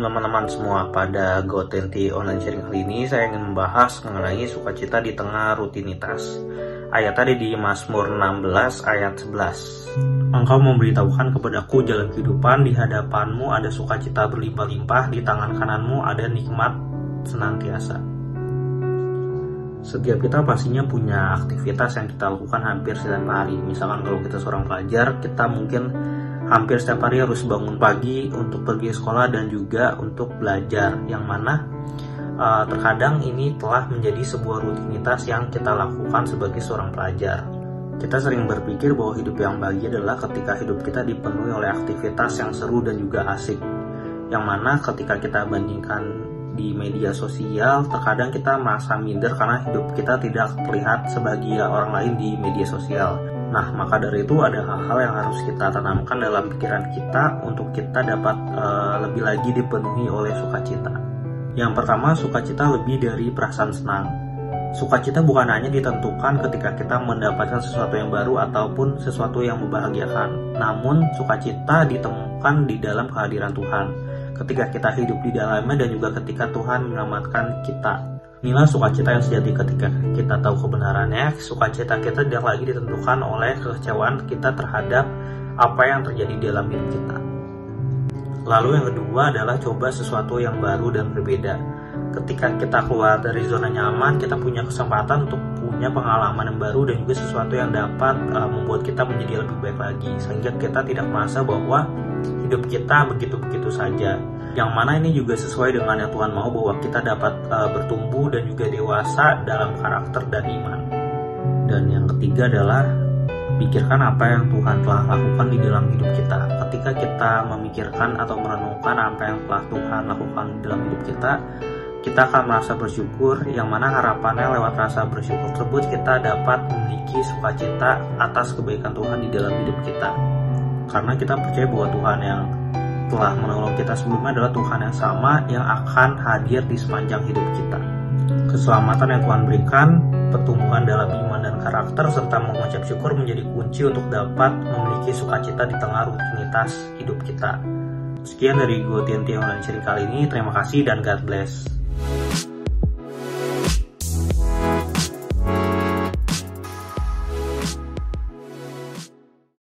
teman-teman semua, pada GoTNT Online Sharing kali ini saya ingin membahas mengenai sukacita di tengah rutinitas. Ayat tadi di Mazmur 16 ayat 11. Engkau memberitahukan kepadaku jalan kehidupan, di hadapanmu ada sukacita berlimpah-limpah, di tangan kananmu ada nikmat senantiasa. Setiap kita pastinya punya aktivitas yang kita lakukan hampir setiap hari. Misalkan kalau kita seorang pelajar, kita mungkin hampir setiap hari harus bangun pagi untuk pergi sekolah dan juga untuk belajar, yang mana terkadang ini telah menjadi sebuah rutinitas yang kita lakukan sebagai seorang pelajar. Kita sering berpikir bahwa hidup yang bahagia adalah ketika hidup kita dipenuhi oleh aktivitas yang seru dan juga asik, yang mana ketika kita bandingkan di media sosial, terkadang kita merasa minder karena hidup kita tidak terlihat sebagai orang lain di media sosial. Nah, maka dari itu ada hal-hal yang harus kita tanamkan dalam pikiran kita untuk kita dapat lebih lagi dipenuhi oleh sukacita. Yang pertama, sukacita lebih dari perasaan senang. Sukacita bukan hanya ditentukan ketika kita mendapatkan sesuatu yang baru ataupun sesuatu yang membahagiakan. Namun, sukacita ditemukan di dalam kehadiran Tuhan, ketika kita hidup di dalamnya dan juga ketika Tuhan menyelamatkan kita. Inilah sukacita yang sejati ketika kita tahu kebenarannya. Sukacita kita tidak lagi ditentukan oleh kekecewaan kita terhadap apa yang terjadi dalam hidup kita. Lalu yang kedua adalah coba sesuatu yang baru dan berbeda. Ketika kita keluar dari zona nyaman, kita punya kesempatan untuk punya pengalaman yang baru dan juga sesuatu yang dapat membuat kita menjadi lebih baik lagi, sehingga kita tidak merasa bahwa hidup kita begitu-begitu saja. Yang mana ini juga sesuai dengan yang Tuhan mau, bahwa kita dapat bertumbuh dan juga dewasa dalam karakter dan iman. Dan yang ketiga adalah pikirkan apa yang Tuhan telah lakukan di dalam hidup kita. Ketika kita memikirkan atau merenungkan apa yang telah Tuhan lakukan di dalam hidup kita akan merasa bersyukur, yang mana harapannya lewat rasa bersyukur tersebut kita dapat memiliki sukacita atas kebaikan Tuhan di dalam hidup kita. Karena kita percaya bahwa Tuhan yang telah menolong kita sebelumnya adalah Tuhan yang sama yang akan hadir di sepanjang hidup kita. Keselamatan yang Tuhan berikan, pertumbuhan dalam iman dan karakter, serta mengucap syukur menjadi kunci untuk dapat memiliki sukacita di tengah rutinitas hidup kita. Sekian dari GoTNT Online Sharing kali ini. Terima kasih dan God bless.